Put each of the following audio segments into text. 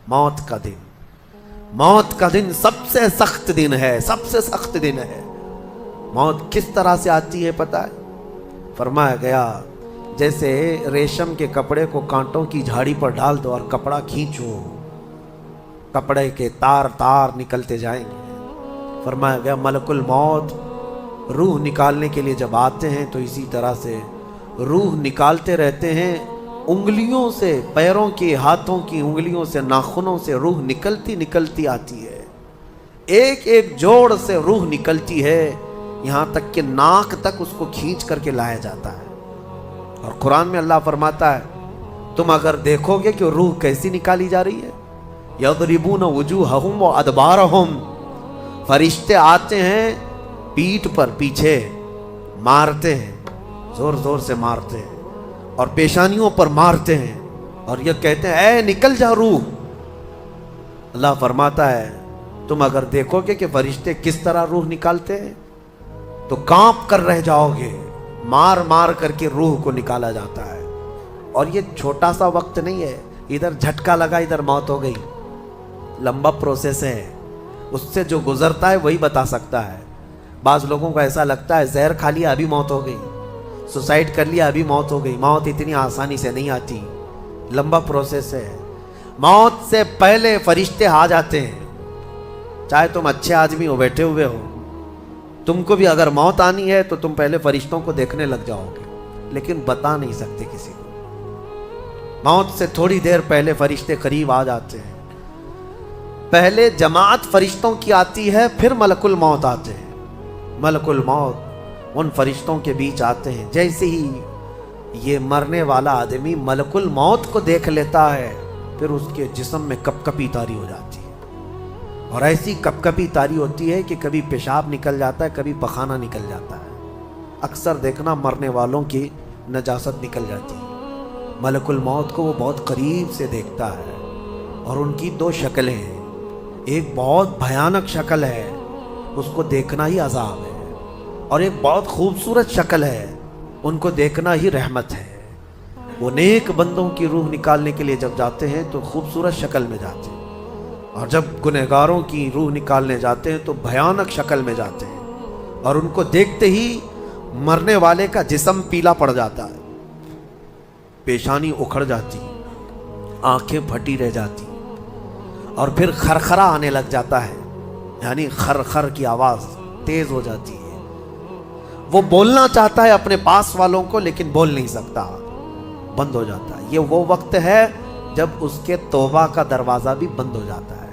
मौत का दिन, मौत का दिन सबसे सख्त दिन है, सबसे सख्त दिन है। मौत किस तरह से आती है पता है? फरमाया गया जैसे रेशम के कपड़े को कांटों की झाड़ी पर डाल दो और कपड़ा खींचो, कपड़े के तार तार निकलते जाएंगे। फरमाया गया मलकुल मौत रूह निकालने के लिए जब आते हैं तो इसी तरह से रूह निकालते रहते हैं, उंगलियों से, पैरों की, हाथों की उंगलियों से, नाखूनों से रूह निकलती निकलती आती है। एक एक जोड़ से रूह निकलती है, यहाँ तक कि नाक तक उसको खींच करके लाया जाता है। और कुरान में अल्लाह फरमाता है तुम अगर देखोगे कि रूह कैसी निकाली जा रही है, यदरिबून वजूहहुम व अदबारहुम, फरिश्ते आते हैं पीठ पर, पीछे मारते हैं, जोर जोर से मारते हैं और पेशानियों पर मारते हैं और ये कहते हैं ऐ निकल जा रूह। अल्लाह फरमाता है तुम अगर देखोगे कि फरिश्ते किस तरह रूह निकालते हैं तो कांप कर रह जाओगे। मार मार करके रूह को निकाला जाता है। और ये छोटा सा वक्त नहीं है, इधर झटका लगा इधर मौत हो गई, लंबा प्रोसेस है। उससे जो गुजरता है वही बता सकता है। बाज़ लोगों को ऐसा लगता है जहर खा लिया अभी मौत हो गई, सुसाइड कर लिया अभी मौत हो गई। मौत इतनी आसानी से नहीं आती, लंबा प्रोसेस है। मौत से पहले फरिश्ते आ जाते हैं। चाहे तुम अच्छे आदमी हो, बैठे हुए हो, तुमको भी अगर मौत आनी है तो तुम पहले फरिश्तों को देखने लग जाओगे, लेकिन बता नहीं सकते किसी को। मौत से थोड़ी देर पहले फरिश्ते करीब आ जाते हैं। पहले जमात फरिश्तों की आती है, फिर मलकुल मौत आते हैं। मलकुल मौत उन फरिश्तों के बीच आते हैं। जैसे ही ये मरने वाला आदमी मलकुल मौत को देख लेता है, फिर उसके जिस्म में कपकपी तारी हो जाती है। और ऐसी कपकपी तारी होती है कि कभी पेशाब निकल जाता है, कभी पखाना निकल जाता है। अक्सर देखना मरने वालों की नजासत निकल जाती है। मलकुल मौत को वो बहुत करीब से देखता है और उनकी दो शक्लें हैं। एक बहुत भयानक शक्ल है, उसको देखना ही अजाब है, और एक बहुत खूबसूरत शक्ल है, उनको देखना ही रहमत है। वो नेक बंदों की रूह निकालने के लिए जब जाते हैं तो खूबसूरत शक्ल में जाते हैं, और जब गुनहगारों की रूह निकालने जाते हैं तो भयानक शक्ल में जाते हैं। और उनको देखते ही मरने वाले का जिस्म पीला पड़ जाता है, पेशानी उखड़ जाती, आंखें फटी रह जाती, और फिर खरखरा आने लग जाता है, यानी खरखर की आवाज़ तेज हो जाती है। वो बोलना चाहता है अपने पास वालों को, लेकिन बोल नहीं सकता, बंद हो जाता है। ये वो वक्त है जब उसके तौबा का दरवाज़ा भी बंद हो जाता है।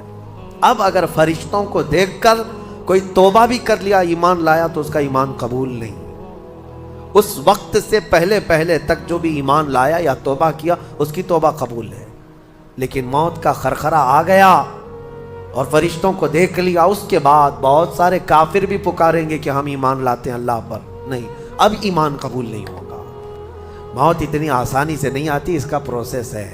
अब अगर फरिश्तों को देखकर कोई तौबा भी कर लिया, ईमान लाया, तो उसका ईमान कबूल नहीं। उस वक्त से पहले पहले तक जो भी ईमान लाया या तौबा किया, उसकी तौबा कबूल है। लेकिन मौत का खरखरा आ गया और फरिश्तों को देख लिया, उसके बाद बहुत सारे काफिर भी पुकारेंगे कि हम ईमान लाते हैं अल्लाह पर। नहीं, अब ईमान कबूल नहीं होगा। मौत इतनी आसानी से नहीं आती, इसका प्रोसेस है।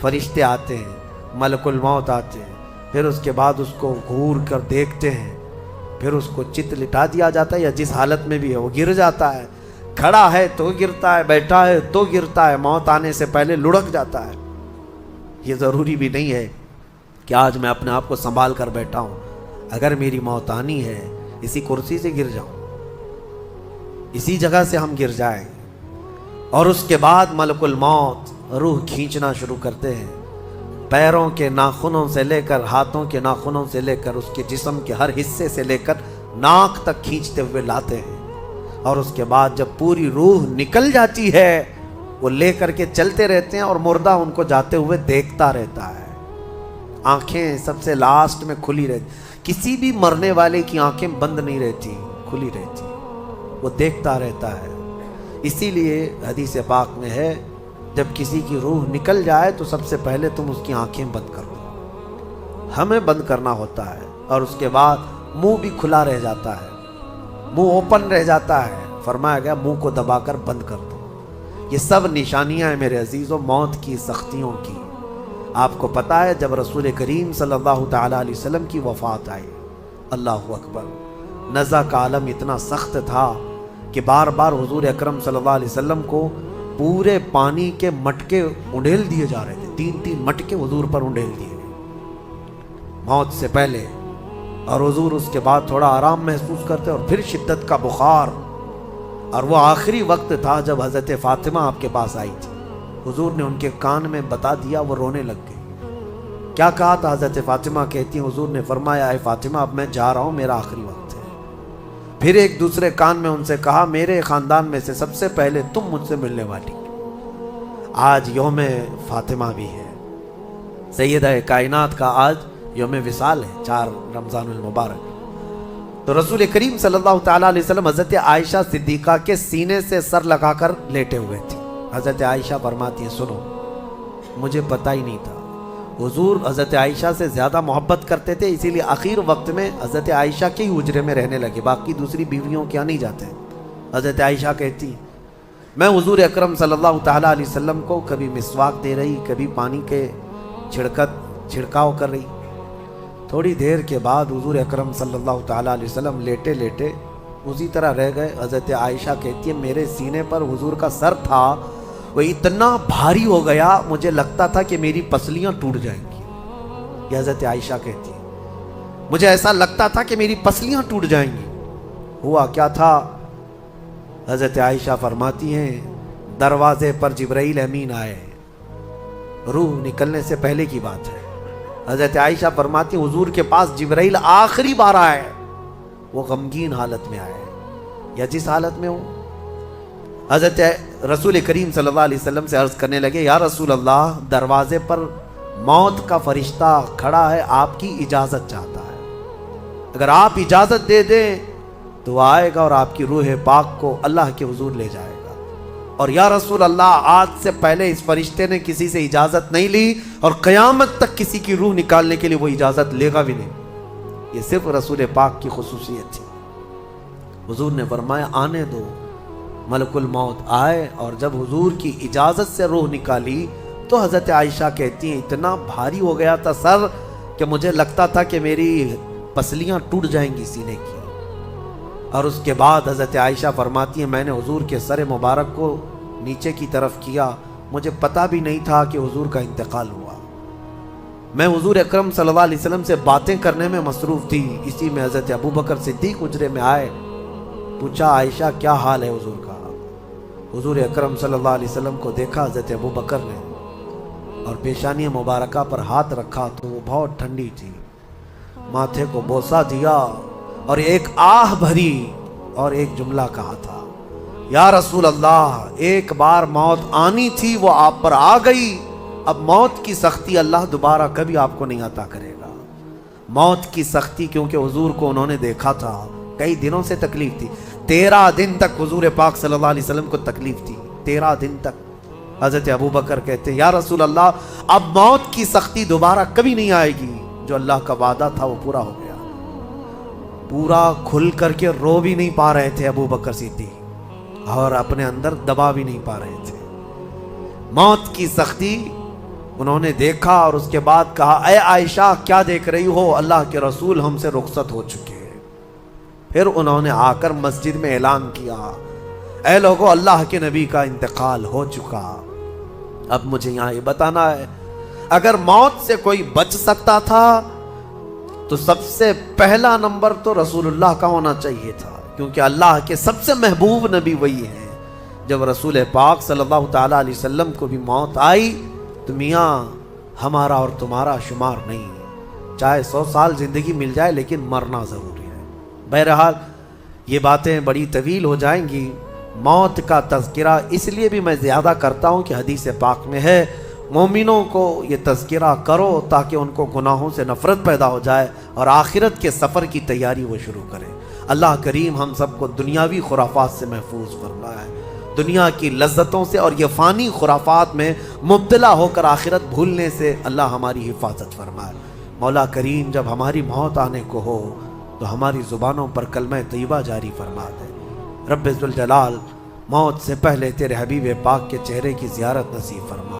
फरिश्ते आते हैं, मलकुल मौत आते हैं, फिर उसके बाद उसको घूर कर देखते हैं, फिर उसको चित लिटा दिया जाता है, या जिस हालत में भी है वो गिर जाता है। खड़ा है तो गिरता है, बैठा है तो गिरता है, मौत आने से पहले लुढ़क जाता है। ये ज़रूरी भी नहीं है कि आज मैं अपने आप को संभाल कर बैठा हूँ। अगर मेरी मौत आनी है, इसी कुर्सी से गिर जाऊँ, इसी जगह से हम गिर जाएं। और उसके बाद मलकुल मौत रूह खींचना शुरू करते हैं। पैरों के नाखूनों से लेकर, हाथों के नाखूनों से लेकर, उसके जिस्म के हर हिस्से से लेकर नाक तक खींचते हुए लाते हैं। और उसके बाद जब पूरी रूह निकल जाती है, वो लेकर के चलते रहते हैं और मुर्दा उनको जाते हुए देखता रहता है। आंखें सबसे लास्ट में खुली रहती, किसी भी मरने वाले की आंखें बंद नहीं रहती, खुली रहती, वो देखता रहता है। इसीलिए हदीस पाक में है, जब किसी की रूह निकल जाए तो सबसे पहले तुम उसकी आंखें बंद कर दो। हमें बंद करना होता है, और उसके बाद मुंह भी खुला रह जाता है, मुंह ओपन रह जाता है। फरमाया गया मुंह को दबाकर बंद कर दो। ये सब निशानियां हैं मेरे अजीज़ों मौत की, सख्तियों की। आपको पता है जब रसूल करीम सल्लल्लाहु तआला अलैहि वसल्लम की वफ़ात आई, अल्लाहु अकबर, नज़ा का आलम इतना सख्त था कि बार बार हुजूर अकरम सल्लल्लाहु अलैहि वसल्लम को पूरे पानी के मटके उंडेल दिए जा रहे थे। 3-3 मटके हुजूर पर उंडेल दिए। موت سے پہلے، اور حضور اس کے بعد تھوڑا آرام محسوس کرتے اور پھر شدت کا بخار، اور وہ آخری وقت تھا جب حضرت فاطمہ آپ کے پاس آئی تھی۔ حضور نے ان کے کان میں بتا دیا، وہ رونے لگ گئی۔ کیا کہا تھا؟ حضرت فاطمہ کہتی ہیں حضور نے فرمایا اے فاطمہ اب میں جا رہا ہوں، میرا آخری وقت ہے۔ پھر ایک دوسرے کان میں ان سے کہا میرے خاندان میں سے سب سے پہلے تم مجھ سے ملنے والی۔ آج یوم فاطمہ بھی ہے، سیدہ کائنات کا آج یوم وصال ہے، 4 رمضان المبارک۔ تو رسول کریم صلی اللہ تعالیٰ علیہ وسلم حضرت عائشہ صدیقہ کے سینے سے سر لگا کر لیٹے ہوئے تھے۔ حضرت عائشہ فرماتی ہیں سنو، مجھے پتہ ہی نہیں تھا۔ حضور حضرت عائشہ سے زیادہ محبت کرتے تھے، اسی لیے آخر وقت میں حضرت عائشہ کے ہی حجرے میں رہنے لگے، باقی دوسری بیویوں کیا نہیں جاتے۔ حضرت عائشہ کہتی میں حضور اکرم صلی اللہ تعالیٰ علیہ وسلم کو کبھی مسواک دے رہی، کبھی پانی کے چھڑکاؤ کر رہی۔ تھوڑی دیر کے بعد حضور اکرم صلی اللہ تعالیٰ علیہ وسلم لیٹے لیٹے اسی طرح رہ گئے۔ حضرت عائشہ کہتی ہے میرے سینے پر حضور کا سر تھا، وہ اتنا بھاری ہو گیا مجھے لگتا تھا کہ میری پسلیاں ٹوٹ جائیں گی۔ یہ حضرت عائشہ کہتی ہے مجھے ایسا لگتا تھا کہ میری پسلیاں ٹوٹ جائیں گی۔ ہوا کیا تھا؟ حضرت عائشہ فرماتی ہیں دروازے پر جبرائیل امین آئے، روح نکلنے سے پہلے کی بات ہے۔ حضرت عائشہ فرماتی ہیں حضور کے پاس جبرائیل آخری بار آئے، وہ غمگین حالت میں آئے یا جس حالت میں ہوں۔ حضرت رسول کریم صلی اللہ علیہ وسلم سے عرض کرنے لگے یا رسول اللہ دروازے پر موت کا فرشتہ کھڑا ہے، آپ کی اجازت چاہتا ہے، اگر آپ اجازت دے دیں تو وہ آئے گا اور آپ کی روح پاک کو اللہ کے حضور لے جائے گا۔ اور یا رسول اللہ آج سے پہلے اس فرشتے نے کسی سے اجازت نہیں لی اور قیامت تک کسی کی روح نکالنے کے لیے وہ اجازت لے گا بھی نہیں۔ یہ صرف رسول پاک کی خصوصیت تھی۔ حضور نے فرمایا آنے دو۔ ملک الموت آئے اور جب حضور کی اجازت سے روح نکالی تو حضرت عائشہ کہتی ہیں اتنا بھاری ہو گیا تھا سر کہ مجھے لگتا تھا کہ میری پسلیاں ٹوٹ جائیں گی سینے کی۔ اور اس کے بعد حضرت عائشہ فرماتی ہیں میں نے حضور کے سر مبارک کو نیچے کی طرف کیا، مجھے پتہ بھی نہیں تھا کہ حضور کا انتقال ہوا۔ میں حضور اکرم صلی اللہ علیہ وسلم سے باتیں کرنے میں مصروف تھی، اسی میں حضرت ابو بکر صدیق حجرے میں آئے، پوچھا عائشہ کیا حال ہے حضور کا؟ حضور اکرم صلی اللہ علیہ وسلم کو دیکھا حضرت ابو بکر نے اور پیشانی مبارکہ پر ہاتھ رکھا تو وہ بہت ٹھنڈی تھی، ماتھے کو بوسہ دیا اور ایک آہ بھری اور ایک جملہ کہا تھا یا رسول اللہ ایک بار موت آنی تھی وہ آپ پر آ گئی، اب موت کی سختی اللہ دوبارہ کبھی آپ کو نہیں عطا کرے گا۔ موت کی سختی کیونکہ حضور کو انہوں نے دیکھا تھا، کئی دنوں سے تکلیف تھی، 13 دن تک حضور پاک صلی اللہ علیہ وسلم کو تکلیف تھی، 13 دن تک۔ حضرت ابو بکر کہتے ہیں یا رسول اللہ اب موت کی سختی دوبارہ کبھی نہیں آئے گی، جو اللہ کا وعدہ تھا وہ پورا ہو گیا۔ پورا کھل کر کے رو بھی نہیں پا رہے تھے ابو بکر صدیق اور اپنے اندر دبا بھی نہیں پا رہے تھے۔ موت کی سختی انہوں نے دیکھا اور اس کے بعد کہا اے عائشہ کیا دیکھ رہی ہو، اللہ کے رسول ہم سے رخصت ہو چکے ہیں۔ پھر انہوں نے آ کر مسجد میں اعلان کیا اے لوگو اللہ کے نبی کا انتقال ہو چکا۔ اب مجھے یہاں یہ بتانا ہے اگر موت سے کوئی بچ سکتا تھا تو سب سے پہلا نمبر تو رسول اللہ کا ہونا چاہیے تھا، کیونکہ اللہ کے سب سے محبوب نبی وہی ہیں۔ جب رسول پاک صلی اللہ تعالیٰ علیہ وسلم کو بھی موت آئی تو میاں ہمارا اور تمہارا شمار نہیں، چاہے 100 سال زندگی مل جائے لیکن مرنا ضروری ہے۔ بہرحال یہ باتیں بڑی طویل ہو جائیں گی، موت کا تذکرہ اس لیے بھی میں زیادہ کرتا ہوں کہ حدیث پاک میں ہے مومنوں کو یہ تذکرہ کرو تاکہ ان کو گناہوں سے نفرت پیدا ہو جائے اور آخرت کے سفر کی تیاری وہ شروع کریں۔ اللہ کریم ہم سب کو دنیاوی خرافات سے محفوظ فرمائے، دنیا کی لذتوں سے اور یہ فانی خرافات میں مبتلا ہو کر آخرت بھولنے سے اللہ ہماری حفاظت فرمائے۔ مولا کریم جب ہماری موت آنے کو ہو تو ہماری زبانوں پر کلمہ طیبہ جاری فرما دے۔ رب ذوالجلال موت سے پہلے تیرے حبیب پاک کے چہرے کی زیارت نصیب فرما۔